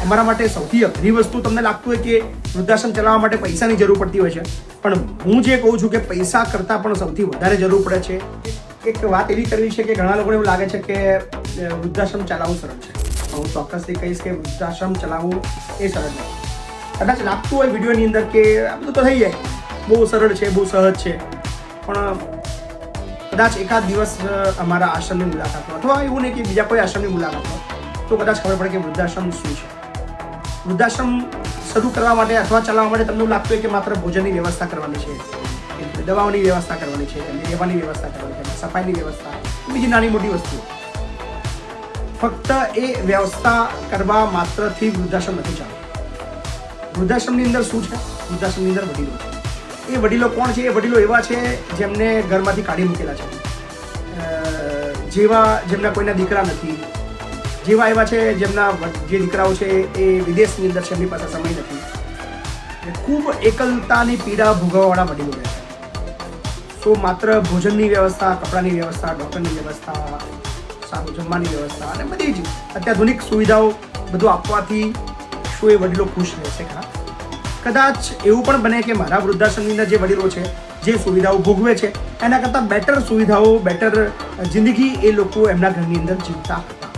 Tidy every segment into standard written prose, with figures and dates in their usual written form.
અમારા માટે સૌથી અઘરી વસ્તુ તમને લાગતું હોય કે વૃદ્ધાશ્રમ ચલાવવા માટે પૈસાની જરૂર પડતી હોય છે, પણ હું જે કહું છું કે પૈસા કરતાં પણ સૌથી વધારે જરૂર પડે છે. એક વાત એવી કરવી છે કે ઘણા લોકોને એવું લાગે છે કે વૃદ્ધાશ્રમ ચલાવવું સરળ છે. હું ચોક્કસથી કહીશ કે વૃદ્ધાશ્રમ ચલાવવું એ સરળ નથી. કદાચ લાગતું હોય વિડીયોની અંદર કે આ બધું તો થઈ જાય, બહુ સરળ છે, બહુ સહજ છે, પણ કદાચ એકાદ દિવસ અમારા આશ્રમની મુલાકાત લો અથવા એવું નહીં કે બીજા કોઈ આશ્રમની મુલાકાત લો તો કદાચ ખબર પડે કે વૃદ્ધાશ્રમ શું છે. વૃદ્ધાશ્રમ શરૂ કરવા માટે અથવા ચલાવવા માટે તમને એવું લાગતું હોય કે માત્ર ભોજનની વ્યવસ્થા કરવાની છે, દવાઓની વ્યવસ્થા કરવાની છે, રહેવાની વ્યવસ્થા કરવાની છે, સફાઈની વ્યવસ્થા, બીજી નાની મોટી વસ્તુઓ. ફક્ત એ વ્યવસ્થા કરવા માત્રથી વૃદ્ધાશ્રમ નથી ચાલતું. વૃદ્ધાશ્રમની અંદર શું છે? વૃદ્ધાશ્રમની અંદર વડીલો છે. એ વડીલો કોણ છે? એ વડીલો એવા છે જેમને ઘરમાંથી કાઢી મૂકેલા છે, જેમના કોઈના દીકરા નથી, જેવા એવા છે જેમના જે દીકરાઓ છે એ વિદેશની અંદર છે, એમની પાસે સમય નથી, ખૂબ એકલતાની પીડા ભોગવવાવાળા વડીલો રહે છે. તો માત્ર ભોજનની વ્યવસ્થા, કપડાની વ્યવસ્થા, ડૉક્ટરની વ્યવસ્થા, સારું જમવાની વ્યવસ્થા અને બધી જ અત્યાધુનિક સુવિધાઓ બધું આપવાથી શું એ વડીલો ખુશ રહેશે ખરા? કદાચ એવું પણ બને કે મારા વૃદ્ધાશ્રમની અંદર જે વડીલો છે જે સુવિધાઓ ભોગવે છે એના કરતાં બેટર સુવિધાઓ, બેટર જિંદગી એ લોકો એમના ઘરની અંદર જીવતા હતા.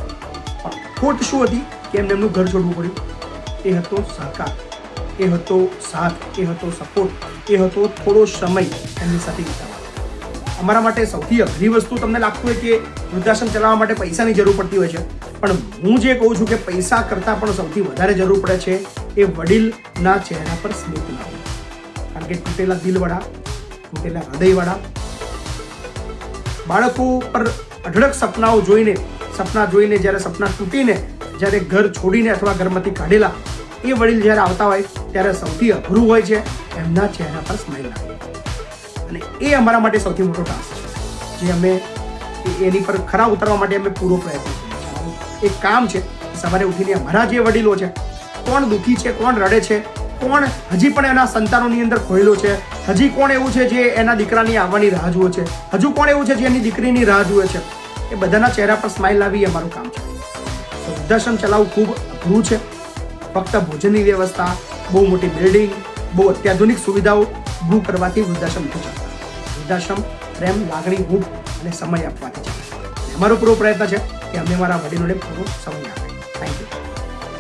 પણ ખોટ શું હતી કે એમને એમનું ઘર છોડવું પડ્યું? એ હતો સહકાર, એ હતો સાથ, એ હતો સપોર્ટ, એ હતો થોડો સમય એમની સાથે વિતાવવાનો. અમારા માટે સૌથી અઘરી વસ્તુ તમને લાગતું હોય કે વૃદ્ધાશ્રમ ચલાવવા માટે પૈસાની જરૂર પડતી હોય છે, પણ હું જે કહું છું કે પૈસા કરતાં પણ સૌથી વધારે જરૂર પડે છે એ વડીલના ચહેરા પર સ્મિત લાવવું. કારણ કે તૂટેલા દિલવાળા, તૂટેલા હૃદયવાળા બાળકો પર અઢળક સપના જોઈને જ્યારે સપના તૂટીને જ્યારે ઘર છોડીને અથવા ઘરમાંથી કાઢેલા એ વડીલ જ્યારે આવતા હોય ત્યારે સૌથી અઘરું હોય છે એમના ચહેરા પર સ્માઇલ લાવવી. અને એ અમારા માટે સૌથી મોટો ટાસ્ક છે, જે અમે એની પર ખરા ઉતરવા માટે અમે પૂરો પ્રયત્ન કરીએ છીએ. એક કામ છે સવારે ઉઠીને અમારા જે વડીલો છે, કોણ દુઃખી છે, કોણ રડે છે, કોણ હજી પણ એના સંતાનોની અંદર ખોયેલો છે, હજી કોણ એવું છે જે એના દીકરાની આવવાની રાહ જુએ છે, હજુ કોણ એવું છે જે એની દીકરીની રાહ જુએ છે, એ બધાના ચહેરા પર સ્માઇલ લાવી એ અમારું કામ છે. વૃદ્ધાશ્રમ ચલાવવું ખૂબ અઘરું છે. ફક્ત ભોજનની વ્યવસ્થા, બહુ મોટી બિલ્ડિંગ, બહુ અત્યાધુનિક સુવિધાઓ ઊભું કરવાથી વૃદ્ધાશ્રમ નથી ચાલતા. વૃદ્ધાશ્રમ પ્રેમ, લાગણી, હૂંફ અને સમય આપવાથી ચાલે. અમારો પૂરો પ્રયત્ન છે કે અમે અમારા વડીલોને પૂરો સમય આપીએ. Thank you.